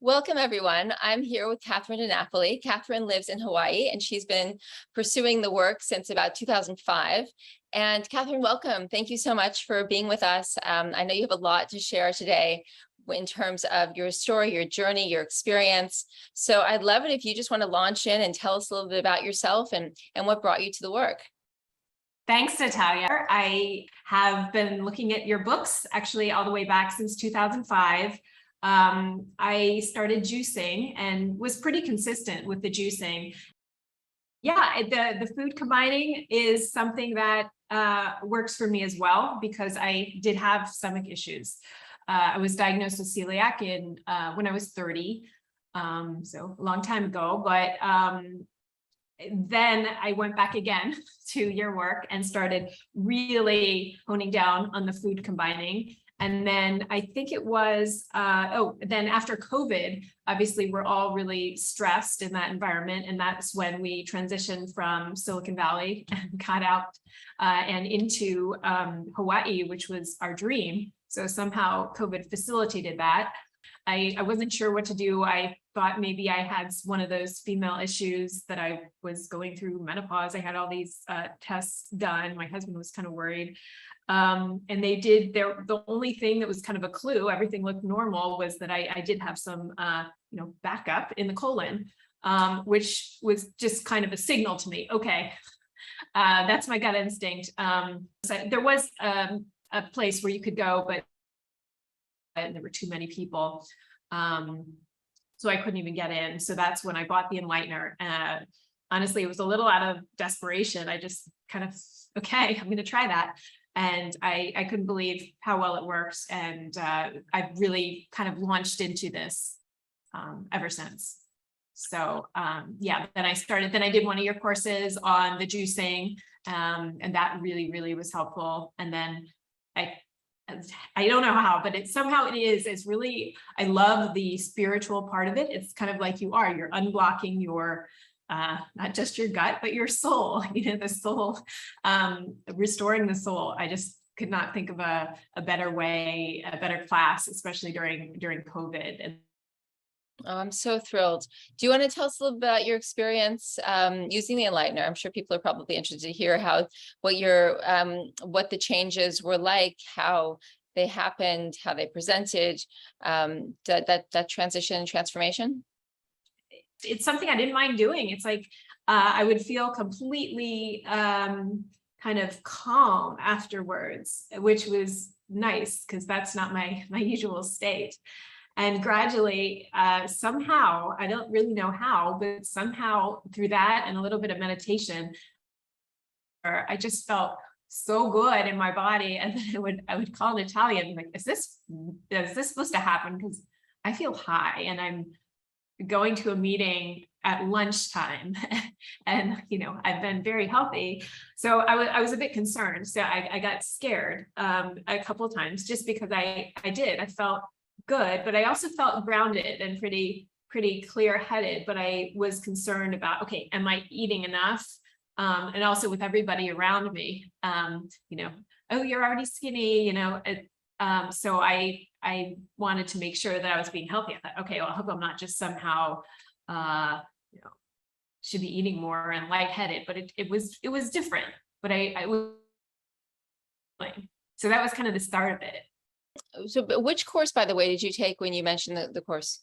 Welcome, everyone. I'm here with Catherine in Napoli. Catherine lives in Hawaii, and she's been pursuing the work since about 2005. And Catherine, welcome. Thank you so much for being with us. I know you have a lot to share today in terms of your story, your journey, your experience. So I'd love it if you just want to launch in and tell us a little bit about yourself and what brought you to the work. Thanks, Natalia. I have been looking at your books actually all the way back since 2005. I started juicing and was pretty consistent with the juicing. Yeah, the food combining is something that works for me as well because I did have stomach issues. I was diagnosed with celiac when I was 30, so a long time ago, but then I went back again to your work and started really honing down on the food combining. And then I think it was, then after COVID, obviously we're all really stressed in that environment. And that's when we transitioned from Silicon Valley and got out and into Hawaii, which was our dream. So somehow COVID facilitated that. I wasn't sure what to do. I thought maybe I had one of those female issues that I was going through menopause. I had all these tests done. My husband was kind of worried. And they did the only thing that was kind of a clue, everything looked normal, was that I did have some, backup in the colon, which was just kind of a signal to me. Okay, that's my gut instinct. So there was a place where you could go, but there were too many people. So I couldn't even get in. So that's when I bought the enlightener. Honestly, it was a little out of desperation. I just kind of, okay, I'm going to try that. And I couldn't believe how well it works. And I've really kind of launched into this ever since. So then I did one of your courses on the juicing, and that really, really was helpful. And then I don't know how, but it's really, I love the spiritual part of it. It's kind of like you're unblocking your not just your gut, but your soul, the soul, restoring the soul. I just could not think of a better way, a better class, especially during COVID. Oh, I'm so thrilled. Do you want to tell us a little bit about your experience using the enlightener? I'm sure people are probably interested to hear what the changes were like, how they happened, how they presented, that transition and transformation. It's something I didn't mind doing. It's like I would feel completely kind of calm afterwards, which was nice because that's not my usual state. And gradually, somehow, I don't really know how, but somehow through that and a little bit of meditation, I just felt so good in my body. And then I would call Natalia and be like, is this supposed to happen? Because I feel high and I'm going to a meeting at lunchtime and I've been very healthy, so I was a bit concerned. So I got scared a couple of times just because I felt good, but I also felt grounded and pretty clear-headed. But I was concerned about, okay, am I eating enough? And also with everybody around me, oh, you're already skinny, so I wanted to make sure that I was being healthy. I thought, okay, well, I hope I'm not just somehow, should be eating more and lightheaded, but it was different, but I was, so that was kind of the start of it. So which course, by the way, did you take when you mentioned the course?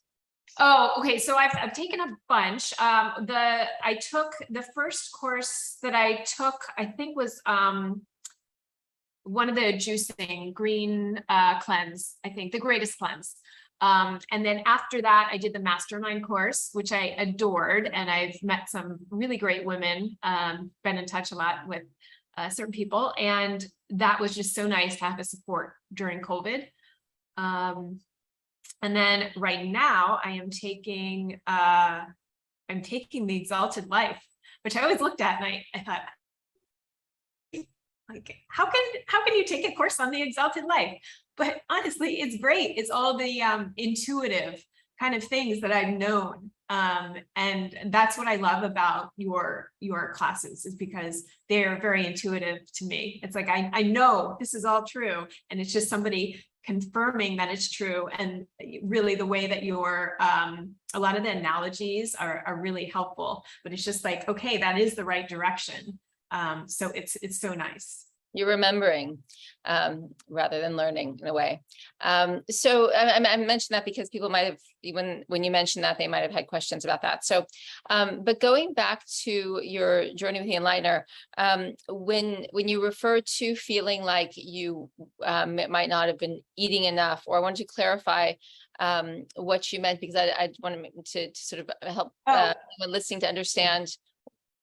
Oh, okay. So I've taken a bunch. I took the first course that I took, I think was, one of the juicing green cleanse, I think the greatest cleanse. And then after that, I did the mastermind course, which I adored. And I've met some really great women, been in touch a lot with certain people. And that was just so nice to have a support during COVID. And then right now I am taking, the Exalted Life, which I always looked at and I thought, like, how can you take a course on the Exalted Life? But honestly, it's great. It's all the intuitive kind of things that I've known. And that's what I love about your classes, is because they're very intuitive to me. It's like, I know this is all true. And it's just somebody confirming that it's true. And really the way that you're, a lot of the analogies are really helpful, but it's just like, okay, that is the right direction. So it's so nice. You're remembering rather than learning in a way. So I mentioned that because people might have, even when you mentioned that, they might have had questions about that. So, but going back to your journey with the enlightener, when you refer to feeling like you might not have been eating enough, or I wanted to clarify what you meant, because I wanted to sort of help anyone listening to understand.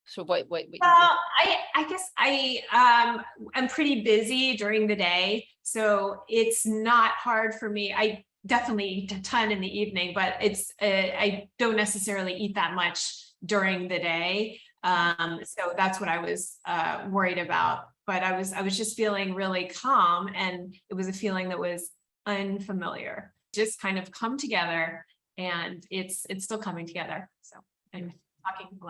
So what well, I guess I'm pretty busy during the day, so it's not hard for me. I definitely eat a ton in the evening, but it's I don't necessarily eat that much during the day. So that's what I was worried about. But I was just feeling really calm, and it was a feeling that was unfamiliar. Just kind of come together, and it's still coming together. So anyway.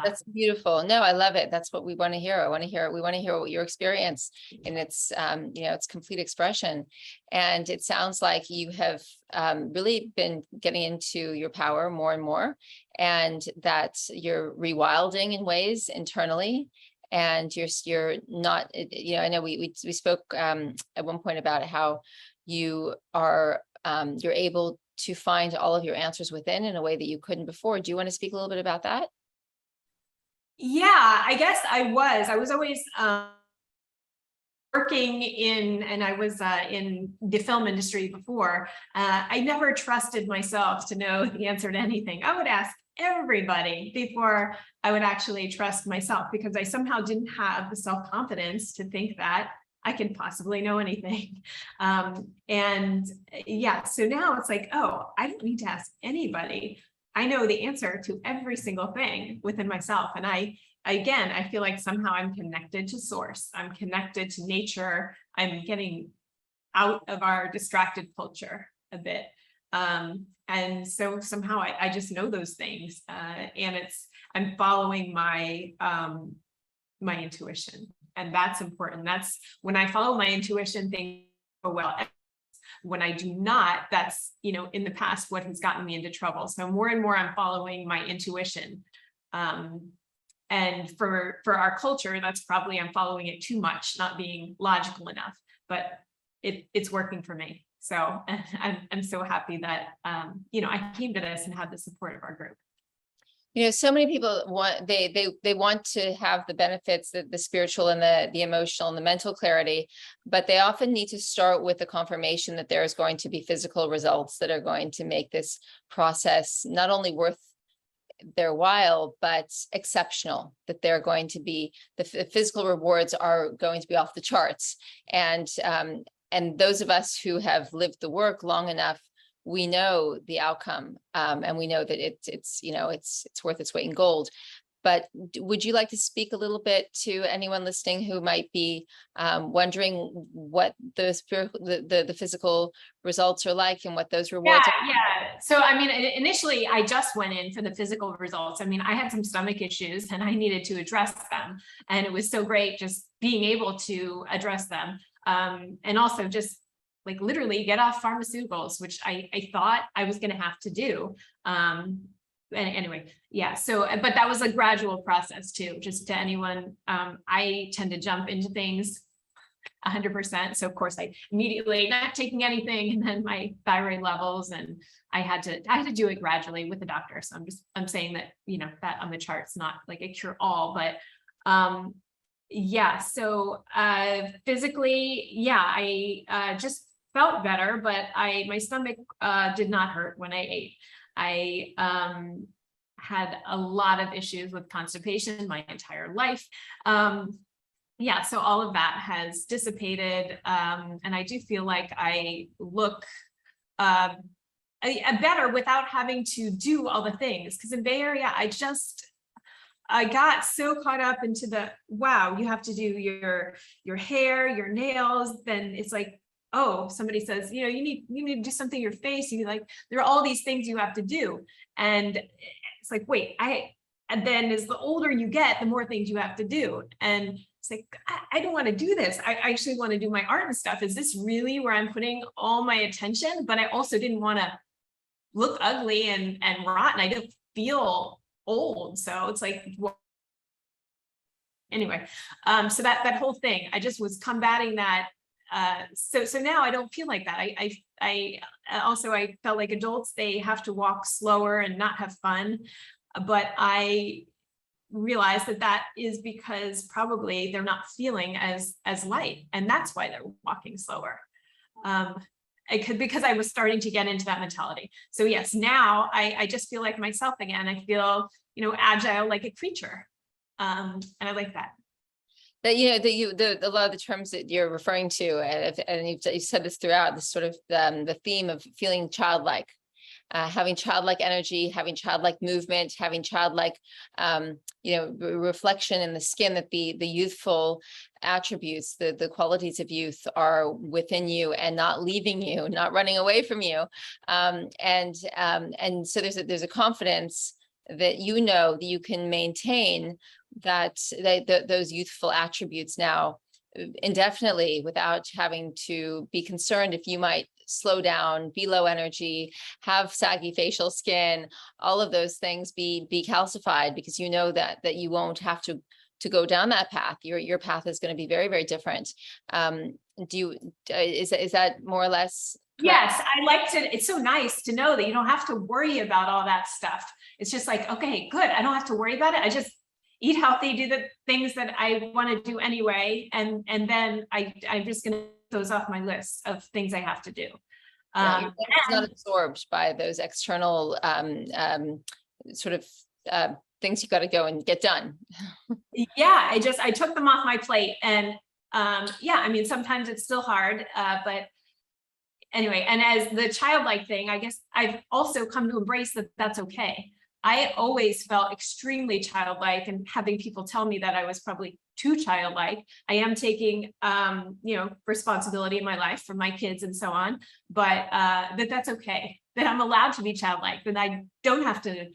That's beautiful. No, I love it. That's what we want to hear. We want to hear what your experience and its, its complete expression. And it sounds like you have really been getting into your power more and more, and that you're rewilding in ways internally. And you're not, I know we spoke at one point about how you are, you're able to find all of your answers within in a way that you couldn't before. Do you want to speak a little bit about that? Yeah, I guess I was always working in, and I was in the film industry before. I never trusted myself to know the answer to anything. I would ask everybody before I would actually trust myself, because I somehow didn't have the self-confidence to think that I can possibly know anything. And yeah, so now it's like, oh, I don't need to ask anybody. I know the answer to every single thing within myself. And I feel like somehow I'm connected to source. I'm connected to nature. I'm getting out of our distracted culture a bit. And so somehow I just know those things. And I'm following my, my intuition. And that's important. That's when I follow my intuition, things go well. When I do not, that's, in the past, what has gotten me into trouble. So more and more, I'm following my intuition. And for our culture, that's probably, I'm following it too much, not being logical enough, but it's working for me. So I'm so happy that, I came to this and had the support of our group. So many people want, they want to have the benefits, the spiritual and the emotional and the mental clarity, but they often need to start with the confirmation that there's going to be physical results that are going to make this process not only worth their while, but exceptional, that they're going to be, the physical rewards are going to be off the charts. And those of us who have lived the work long enough, we know the outcome, and we know that it's worth its weight in gold. But would you like to speak a little bit to anyone listening who might be wondering what the physical results are like and what those rewards are? Yeah. So, I mean, initially I just went in for the physical results. I mean, I had some stomach issues and I needed to address them. And it was so great just being able to address them. And also just like literally get off pharmaceuticals, which I thought I was going to have to do. And anyway, yeah. So, but that was a gradual process too, just to anyone. I tend to jump into things 100%. So of course I immediately not taking anything, and then my thyroid levels, and I had to do it gradually with the doctor. So I'm saying that, that on the chart's not like a cure all, but, yeah. So, physically, yeah, I, just felt better, but my stomach did not hurt when I ate. I had a lot of issues with constipation my entire life. Yeah, so all of that has dissipated, and I do feel like I look better without having to do all the things. Because in Bay Area, I got so caught up into the, wow, you have to do your hair, your nails. Then it's like, oh, somebody says, you need to do something in your face. There are all these things you have to do. And it's like, wait, and then as the older you get, the more things you have to do. And It's like, I don't want to do this. I actually want to do my art and stuff. Is this really where I'm putting all my attention? But I also didn't want to look ugly and rotten. I didn't feel old. So it's like, well, anyway, so that whole thing, I just was combating that. So now I don't feel like that. I also, I felt like adults, they have to walk slower and not have fun. But I realize that is because probably they're not feeling as light, and that's why they're walking slower. Because I was starting to get into that mentality. So yes, now I just feel like myself again. I feel, agile like a creature. And I like that. That, a lot of the terms that you're referring to, and you've said this throughout, this sort of the theme of feeling childlike. Having childlike energy, having childlike movement, having childlike, reflection in the skin, that the youthful attributes, the qualities of youth are within you and not leaving you, not running away from you. And so there's a confidence that that you can maintain those youthful attributes now indefinitely, without having to be concerned if you might slow down, be low energy, have saggy facial skin, all of those things be calcified, because that you won't have to go down that path. Your path is going to be very, very different. Is that more or less correct? Yes, I like to, it's so nice to know that you don't have to worry about all that stuff. It's just like, okay, good. I don't have to worry about it. I just eat healthy, do the things that I want to do anyway. And then I'm just going to those off my list of things I have to do. It's not absorbed by those external sort of things you got to go and get done. Yeah, I took them off my plate, and I mean, sometimes it's still hard, but anyway, and as the childlike thing, I guess I've also come to embrace that that's okay. I always felt extremely childlike, and having people tell me that I was probably too childlike. I am taking, responsibility in my life for my kids and so on, but that's okay, that I'm allowed to be childlike, that I don't have to,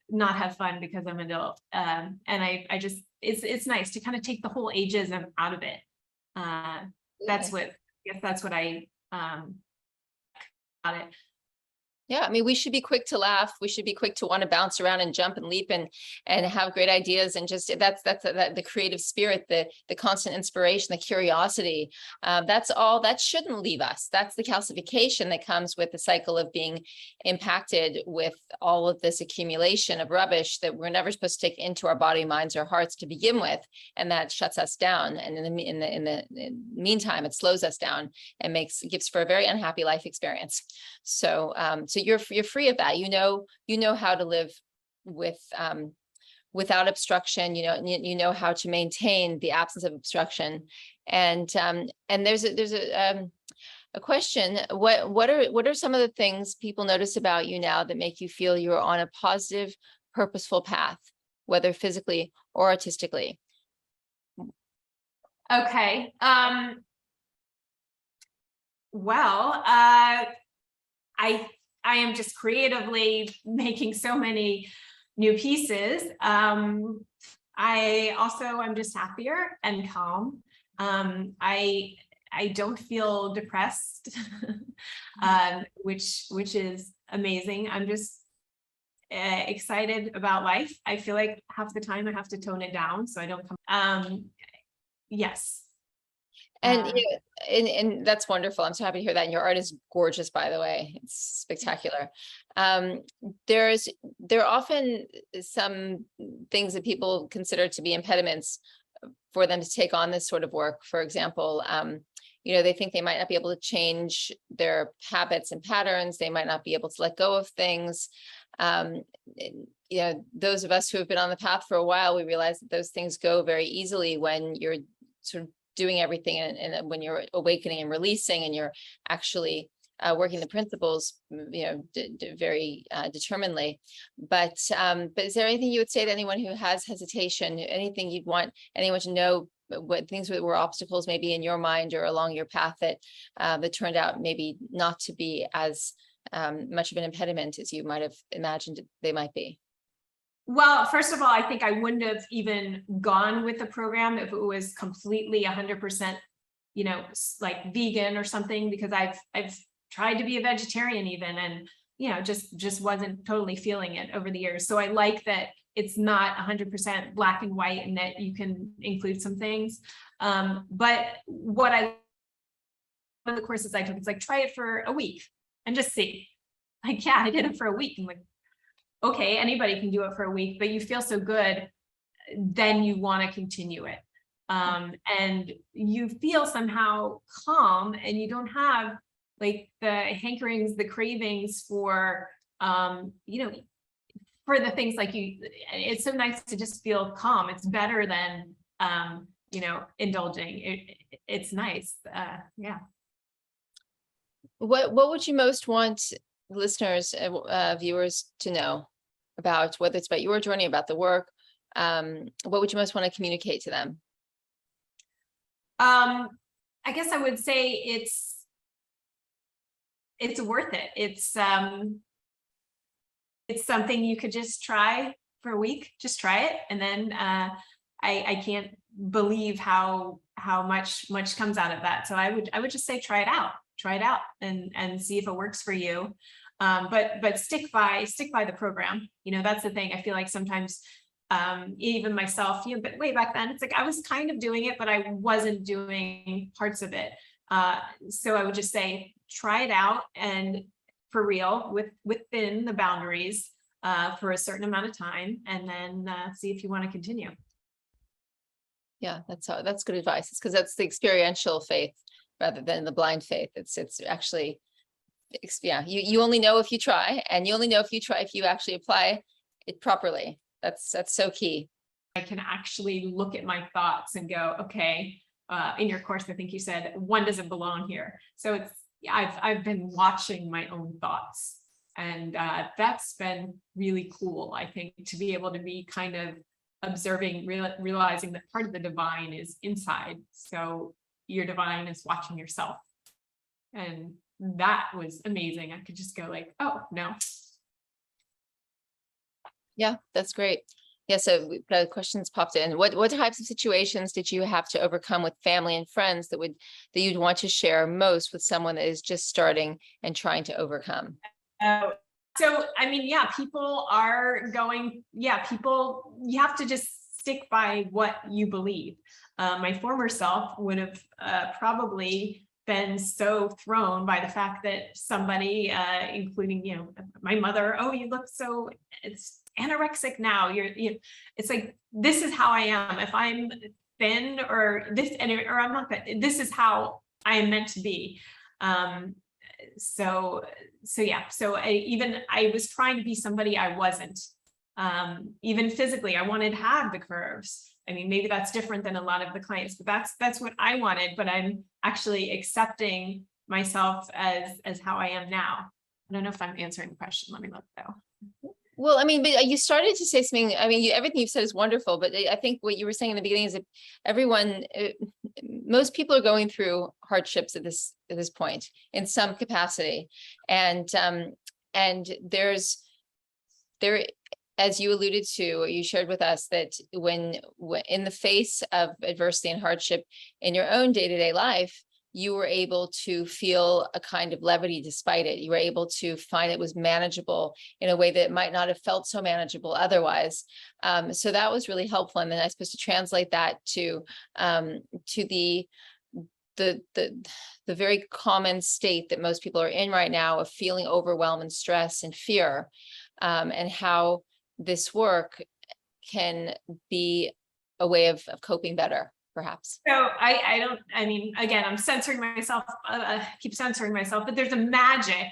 not have fun because I'm an adult. And I just, it's nice to kind of take the whole ageism out of it. That's what I, got it. Yeah, I mean, we should be quick to laugh. We should be quick to want to bounce around and jump and leap and have great ideas, and just that's the creative spirit, the constant inspiration, the curiosity. That's all. That shouldn't leave us. That's the calcification that comes with the cycle of being impacted with all of this accumulation of rubbish that we're never supposed to take into our body, minds, or hearts to begin with, and that shuts us down. And in the meantime, it slows us down and gives for a very unhappy life experience. So you're free of that. You know how to live without obstruction. You know how to maintain the absence of obstruction. And there's a question. What are some of the things people notice about you now that make you feel you're on a positive, purposeful path, whether physically or artistically? Okay. Well, I am just creatively making so many new pieces. I'm just happier and calm. I don't feel depressed, which is amazing. I'm just excited about life. I feel like half the time I have to tone it down so I don't come. Yes. And and that's wonderful. I'm so happy to hear that. And your art is gorgeous, by the way. It's spectacular. There are often some things that people consider to be impediments for them to take on this sort of work. For example, they think they might not be able to change their habits and patterns. They might not be able to let go of things. Those of us who have been on the path for a while, we realize that those things go very easily when you're sort of doing everything, and when you're awakening and releasing, and you're actually working the principles, very determinedly. But is there anything you would say to anyone who has hesitation? Anything you'd want anyone to know? What things were obstacles maybe in your mind or along your path that turned out maybe not to be as much of an impediment as you might have imagined they might be? Well, first of all, I think I wouldn't have even gone with the program if it was completely 100%, like vegan or something, because I've tried to be a vegetarian even, and, just wasn't totally feeling it over the years. So I like that it's not 100% black and white and that you can include some things. But what one of the courses I took, it's like, try it for a week and just see. Like, yeah, I did it for a week. I'm like, okay, anybody can do it for a week, but you feel so good, then you want to continue it. And you feel somehow calm, and you don't have like the hankerings, the cravings for, for the things like it's so nice to just feel calm. It's better than, indulging. It's nice. Yeah. What would you most want listeners, viewers to know about, whether it's about your journey, about the work? What would you most want to communicate to them? I guess I would say it's worth it. It's something you could just try for a week. Just try it, and then I can't believe how much comes out of that. So I would just say try it out and see if it works for you. But stick by the program. That's the thing. I feel like sometimes even myself, but way back then, it's like I was kind of doing it, but I wasn't doing parts of it. So I would just say try it out, and for real, within the boundaries, for a certain amount of time, and then see if you want to continue. Yeah, that's good advice. It's because that's the experiential faith rather than the blind faith. It's actually, yeah, you only know if you try, and you only know if you actually apply it properly. That's so key. I can actually look at my thoughts and go, okay, in your course, I think you said one doesn't belong here. So I've been watching my own thoughts, and that's been really cool. I think to be able to be kind of observing, realizing that part of the divine is inside. So your divine is watching yourself. And that was amazing. I could just go like, oh, no. Yeah, that's great. Yeah, so we've got questions popped in. What types of situations did you have to overcome with family and friends that you'd want to share most with someone that is just starting and trying to overcome? So, I mean, yeah, people, you have to just stick by what you believe. My former self would have probably been so thrown by the fact that somebody, including, my mother, oh, you look so, it's anorexic now. It's like, this is how I am. If I'm thin or I'm not thin, this is how I am meant to be. So yeah, so I was trying to be somebody I wasn't, even physically. I wanted to have the curves. I mean, maybe that's different than a lot of the clients, but that's what I wanted, but I'm actually accepting myself as how I am now. I don't know if I'm answering the question. Let me look though. Well, I mean, but you started to say something. I mean, everything you've said is wonderful, but I think what you were saying in the beginning is that most people are going through hardships at this point in some capacity, and there, as you alluded to, you shared with us that when in the face of adversity and hardship in your own day-to-day life, you were able to feel a kind of levity despite it. You were able to find it was manageable in a way that might not have felt so manageable otherwise. So that was really helpful. And then I suppose to translate that to the very common state that most people are in right now of feeling overwhelmed and stress and fear, and how this work can be a way of coping better, perhaps. So I mean, again, I'm censoring myself, keep censoring myself, but there's a magic.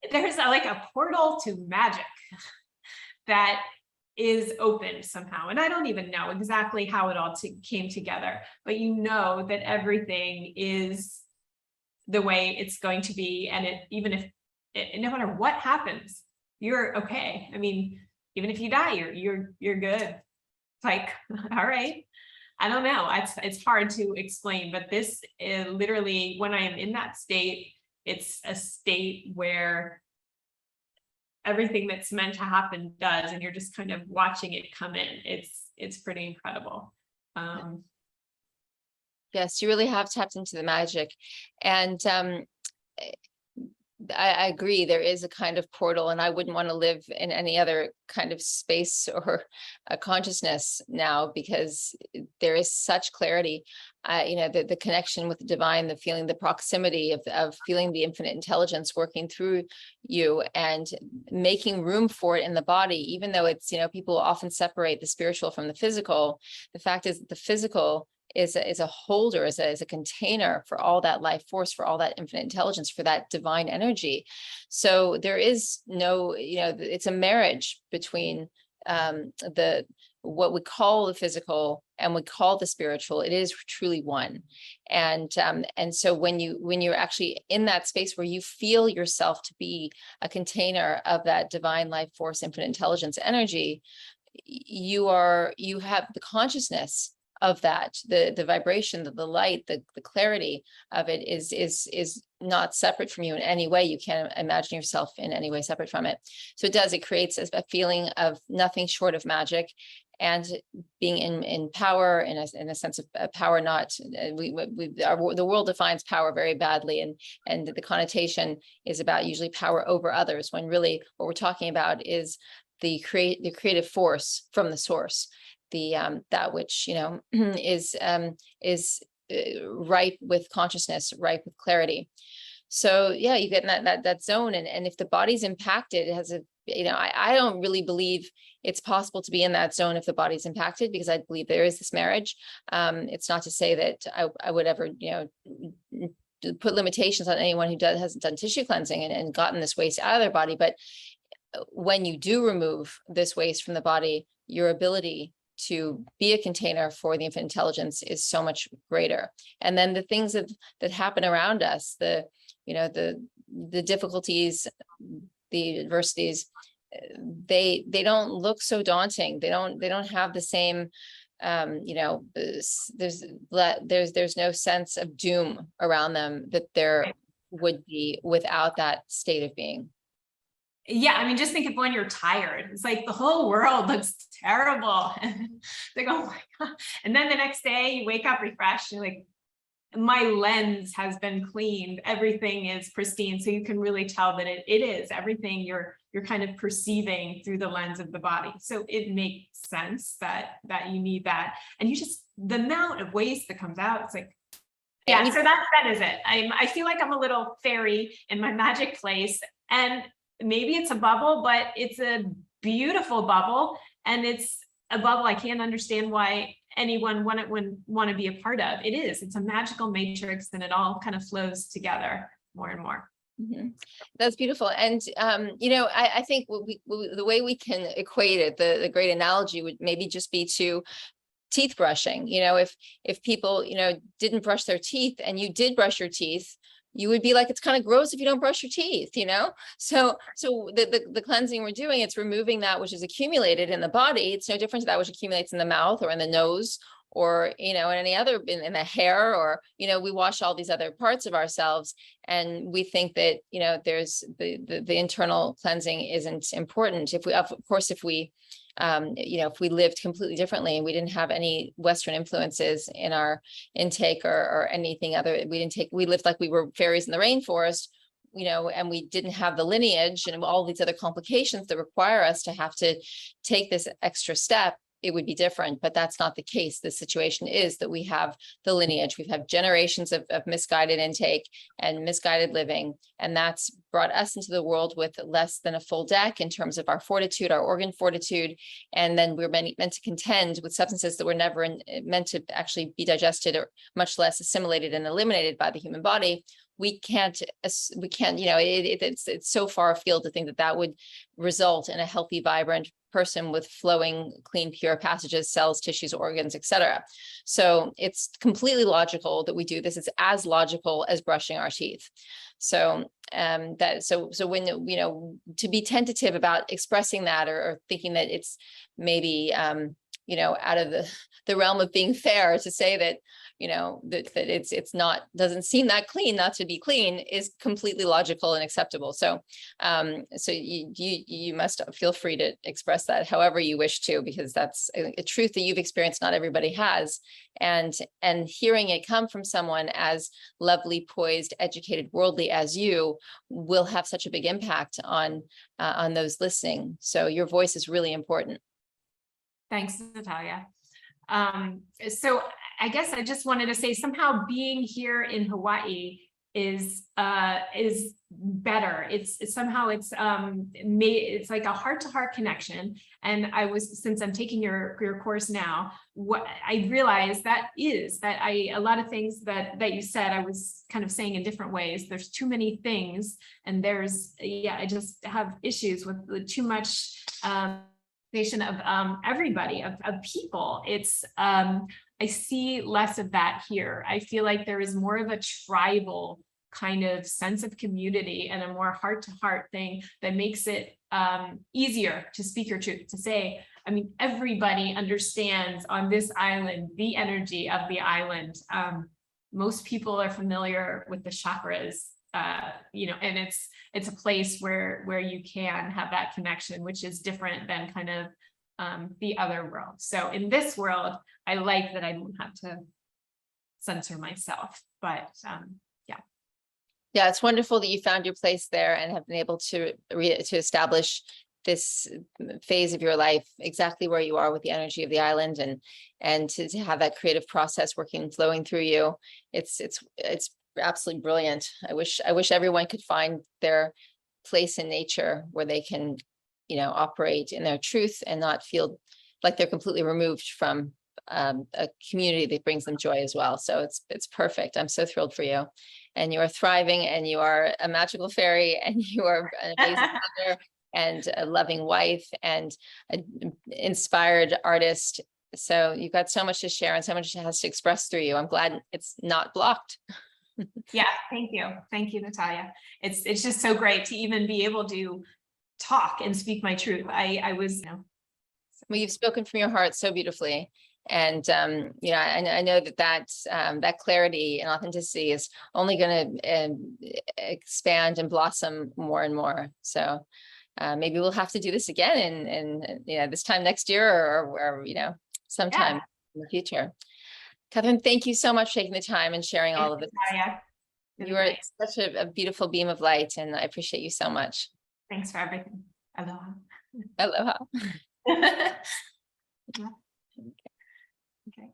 There's like a portal to magic that is open somehow. And I don't even know exactly how it all came together, but you know that everything is the way it's going to be. And even if no matter what happens, you're okay. I mean, even if you die, you're good. It's like, all right. I don't know. It's hard to explain, but this is literally when I am in that state, it's a state where everything that's meant to happen does, and you're just kind of watching it come in. It's pretty incredible. Yes, you really have tapped into the magic. And I agree, there is a kind of portal, and I wouldn't want to live in any other kind of space or a consciousness now, because there is such clarity. The connection with the divine, the feeling, the proximity of feeling the infinite intelligence working through you and making room for it in the body, even though it's, people often separate the spiritual from the physical. The fact is that the physical is a holder, is a container for all that life force, for all that infinite intelligence, for that divine energy. So there is no, it's a marriage between what we call the physical and we call the spiritual. It is truly one. And so when you're actually in that space where you feel yourself to be a container of that divine life force, infinite intelligence energy, you have the consciousness of that, the vibration, the light, the clarity of it is not separate from you in any way. You can't imagine yourself in any way separate from it. So it creates a feeling of nothing short of magic, and being in power, in a sense of power. Not the world defines power very badly, and the connotation is about usually power over others, when really what we're talking about is the creative force from the source, that which is ripe with consciousness, ripe with clarity. So yeah, you get in that zone, and if the body's impacted, it has I don't really believe it's possible to be in that zone if the body's impacted, because I believe there is this marriage. It's not to say that I would ever put limitations on anyone who hasn't done tissue cleansing and gotten this waste out of their body, but when you do remove this waste from the body, your ability to be a container for the infinite intelligence is so much greater. And then the things that happen around us, the difficulties, the adversities, they don't look so daunting. They don't have the same there's no sense of doom around them that there would be without that state of being. Yeah, I mean, just think of when you're tired. It's like the whole world looks terrible. And they go, oh my God. And then the next day you wake up refreshed and like, my lens has been cleaned. Everything is pristine. So you can really tell that it is everything you're kind of perceiving through the lens of the body. So it makes sense that you need that. And the amount of waste that comes out, it's like, yeah, so that is it. I feel like I'm a little fairy in my magic place, and maybe it's a bubble, but it's a beautiful bubble, and it's a bubble I can't understand why anyone would want to be a part of. It's a magical matrix, and it all kind of flows together more and more. Mm-hmm. That's beautiful. And I think the way we can equate it, the great analogy would maybe just be to teeth brushing. If people didn't brush their teeth and you did brush your teeth, you would be like, it's kind of gross if you don't brush your teeth, So the cleansing we're doing, it's removing that which is accumulated in the body. It's no different to that which accumulates in the mouth or in the nose, or in any other, in the hair, or we wash all these other parts of ourselves, and we think that there's the internal cleansing isn't important. If we lived completely differently and we didn't have any Western influences in our intake or anything other, we lived like we were fairies in the rainforest, and we didn't have the lineage and all these other complications that require us to have to take this extra step, it would be different. But that's not the case. The situation is that we have the lineage. We've had generations of misguided intake and misguided living, and that's brought us into the world with less than a full deck in terms of our fortitude, our organ fortitude. And then we're meant to contend with substances that were never meant to actually be digested, or much less assimilated and eliminated by the human body. We can't, it's so far afield to think that would result in a healthy, vibrant person with flowing, clean, pure passages, cells, tissues, organs, etc. So it's completely logical that we do this. It's as logical as brushing our teeth. So when to be tentative about expressing that, or thinking that it's maybe out of the realm of being fair to say that, that it's not, doesn't seem that clean not to be clean is completely logical and acceptable. So, so you must feel free to express that however you wish to, because that's a truth that you've experienced, not everybody has. And hearing it come from someone as lovely, poised, educated, worldly as you will have such a big impact on those listening. So your voice is really important. Thanks, Natalia. So I guess I just wanted to say somehow being here in Hawaii is better. It's like a heart-to-heart connection. And since I'm taking your course now, what I realized a lot of things that you said, I was kind of saying in different ways. There's too many things, and I just have issues with too much of everybody, of people. I see less of that here. I feel like there is more of a tribal kind of sense of community and a more heart-to-heart thing that makes it easier to speak your truth, to say, I mean, everybody understands on this island the energy of the island. Most people are familiar with the chakras, and it's a place where you can have that connection, which is different than kind of the other world. So in this world, I like that I don't have to censor myself, but yeah, it's wonderful that you found your place there and have been able to establish this phase of your life exactly where you are with the energy of the island, and to have that creative process flowing through you. It's absolutely brilliant. I wish everyone could find their place in nature where they can, operate in their truth and not feel like they're completely removed from a community that brings them joy as well. So it's perfect. I'm so thrilled for you, and you are thriving, and you are a magical fairy, and you are an amazing mother and a loving wife and an inspired artist. So you've got so much to share and so much has to express through you. I'm glad it's not blocked. Yeah, thank you, Natalia. It's just so great to even be able to talk and speak my truth. I was, Well, you've spoken from your heart so beautifully. And, I know that clarity and authenticity is only going to expand and blossom more and more. So maybe we'll have to do this again and this time next year or sometime in the future. Catherine, thank you so much for taking the time and sharing all of it. You are such a beautiful beam of light, and I appreciate you so much. Thanks for everything. Aloha. Aloha. Yeah. Okay.